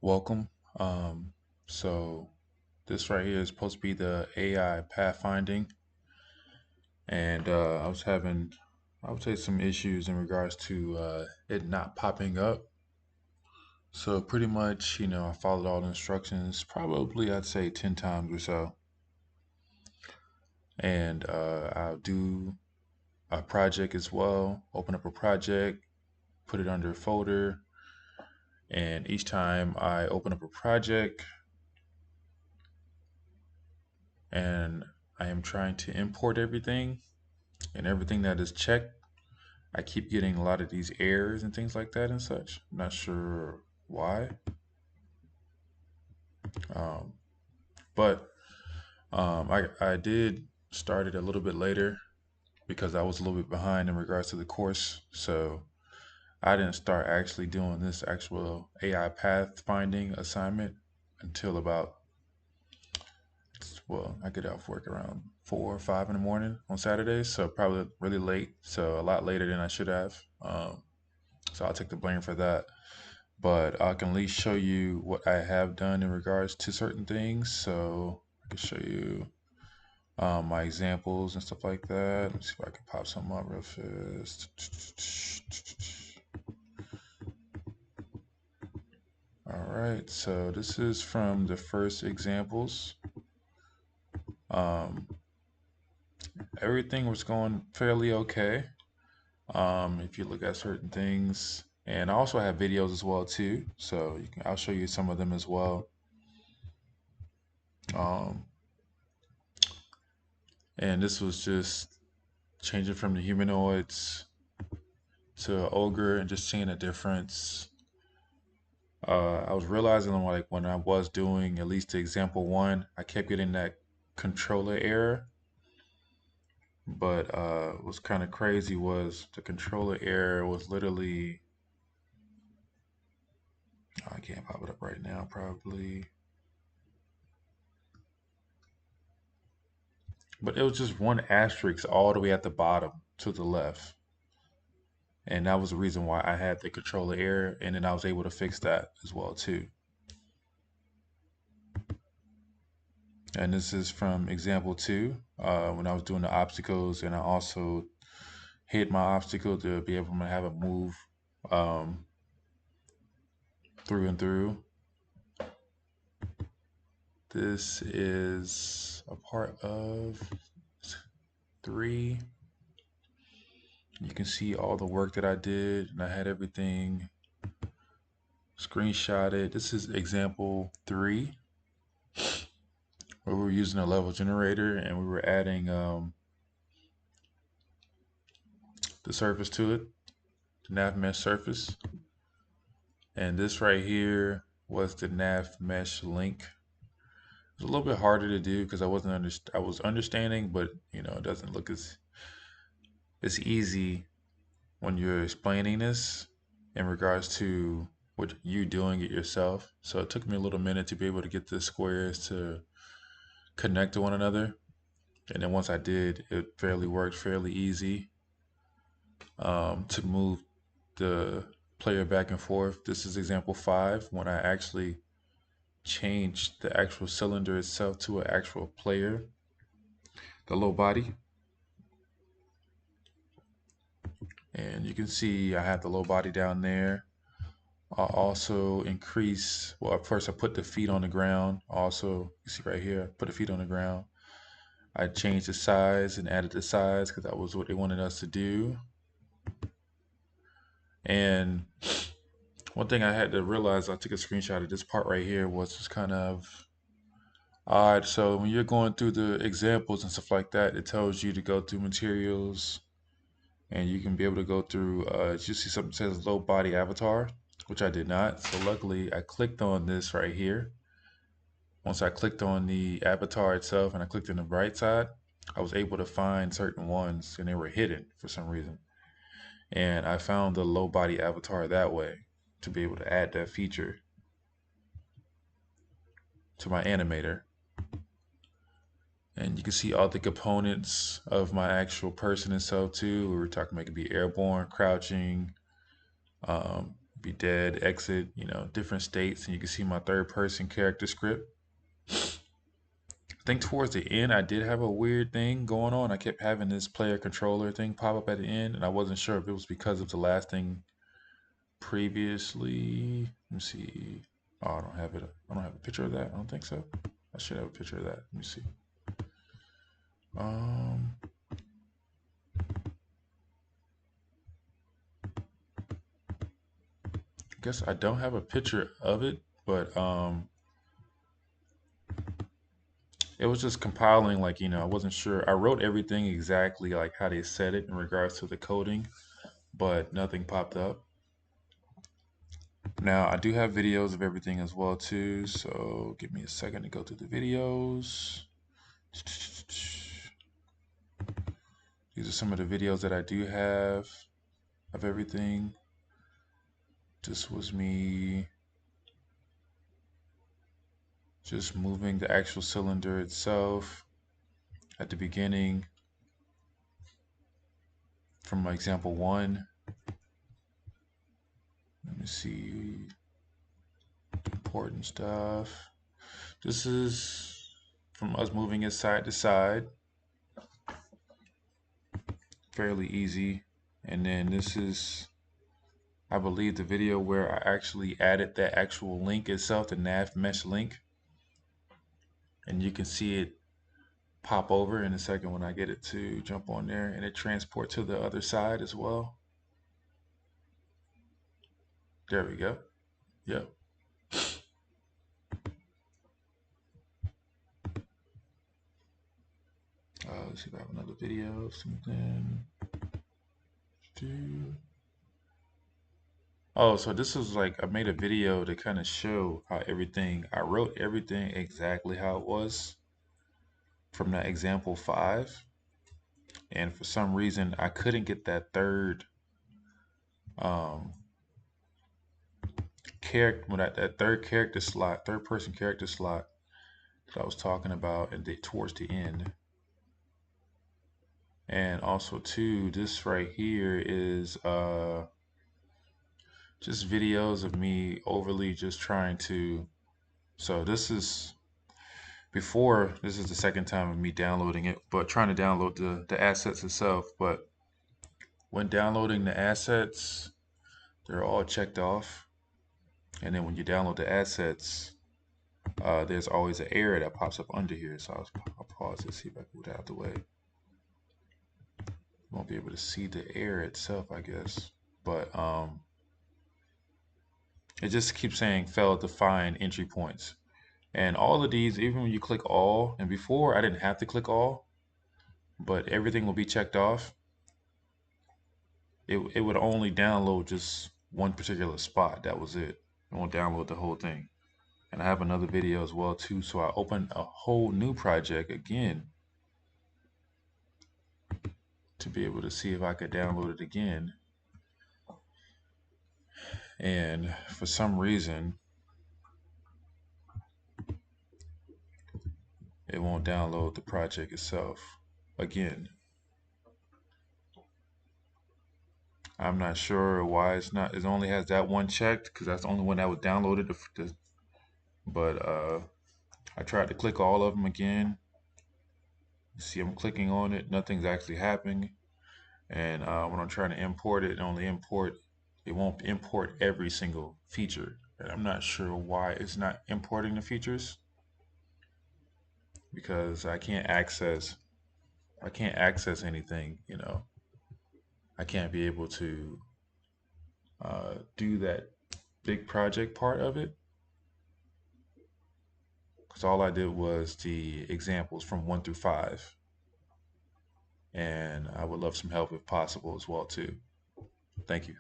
Welcome. Um, so this right here is supposed to be the AI pathfinding, and I was having, I would say, some issues in regards to it not popping up. So pretty much, I followed all the instructions, probably I'd say 10 times or so, and I'll do a project as well. Open up a project, put it under a folder, and each time I open up a project and I am trying to import everything and everything that is checked, I keep getting a lot of these errors and things like that and such. I'm not sure why. Um, but I did start it a little bit later because I was a little bit behind in regards to the course. So I didn't start actually doing this actual AI pathfinding assignment until about, well, I get off work around 4 or 5 in the morning on Saturdays. So probably really late. So a lot later than I should have. So I'll take the blame for that. But I can at least show you what I have done in regards to certain things. So I can show you my examples and stuff like that. Let me see if I can pop something up real fast. All right, so this is from the first examples. Um, Everything was going fairly okay. If you look at certain things, and I also have videos as well too. So I'll show you some of them as well. Um, and this was just changing from the humanoids to ogre and just seeing a difference. I was realizing like when I was doing at least the example one, I kept getting that controller error. But what's kind of crazy was the controller error was literally, I can't pop it up right now, probably. But it was just one asterisk all the way at the bottom to the left. And that was the reason why I had the controller error. And then I was able to fix that as well too. And this is from example two, when I was doing the obstacles, and I also hit my obstacle to be able to have it move um, through and through. This is a part of three. You can see all the work that I did, and I had everything screenshotted. This is example three, where we were using a level generator and we were adding the surface to it, the nav mesh surface. And this right here was the nav mesh link. It was a little bit harder to do because I was understanding, but it doesn't look as easy when you're explaining this in regards to what you doing it yourself. So it took me a little minute to be able to get the squares to connect to one another. And then once I did, it fairly worked fairly easy to move the player back and forth. This is example five when I actually changed the actual cylinder itself to an actual player, the low body. And you can see I have the low body down there. I'll also increase, well, at first I put the feet on the ground. Also, you see right here, put the feet on the ground. I changed the size and added the size because that was what they wanted us to do. And one thing I had to realize, I took a screenshot of this part right here, was just kind of odd. So when you're going through the examples and stuff like that, it tells you to go through materials and you can be able to go through, you see something that says low body avatar, which I did not. So luckily I clicked on this right here. Once I clicked on the avatar itself and I clicked on the right side, I was able to find certain ones and they were hidden for some reason. And I found the low body avatar that way to be able to add that feature to my animator. And you can see all the components of my actual person itself too. We were talking about it could be airborne, crouching, be dead, exit, different states, and you can see my third person character script. I think towards the end, I did have a weird thing going on. I kept having this player controller thing pop up at the end, and I wasn't sure if it was because of the last thing previously. Let me see. Oh, I don't have it. I don't have a picture of that. I don't think so. I should have a picture of that. Let me see. Um, I guess I don't have a picture of it, but it was just compiling. Like, I wasn't sure. I wrote everything exactly like how they said it in regards to the coding, but nothing popped up. Now I do have videos of everything as well too, so give me a second to go through the videos. These are some of the videos that I do have of everything. This was me just moving the actual cylinder itself at the beginning from my example one. Let me see, important stuff. This is from us moving it side to side. Fairly easy. And then this is, I believe, the video where I actually added that actual link itself, the nav mesh link. And you can see it pop over in a second when I get it to jump on there, and it transport to the other side as well. There we go. Yep. Let's see if I have another video of something. Oh, so this is like I made a video to kind of show how I wrote everything exactly how it was from that example 5. And for some reason, I couldn't get that um, that third character slot, third person character slot that I was talking about towards the end. And also too, this right here is just videos of me overly just trying to. So this is the second time of me downloading it, but trying to download the assets itself. But when downloading the assets, they're all checked off. And then when you download the assets, there's always an error that pops up under here. So I'll pause to see if I can move that out the way. You won't be able to see the error itself, I guess. But it just keeps saying failed to find entry points. And all of these, even when you click all, and before I didn't have to click all, but everything will be checked off. It would only download just one particular spot. That was it. It won't download the whole thing. And I have another video as well too. So I opened a whole new project again to be able to see if I could download it again. And for some reason, it won't download the project itself again. I'm not sure why it's not. It only has that one checked because that's the only one that was downloaded. But I tried to click all of them again. You see, I'm clicking on it. Nothing's actually happening. And when I'm trying to import it, it won't import every single feature. And I'm not sure why it's not importing the features because I can't access anything. I can't be able to do that big project part of it because all I did was the examples from 1 through 5. And I would love some help if possible as well too. Thank you.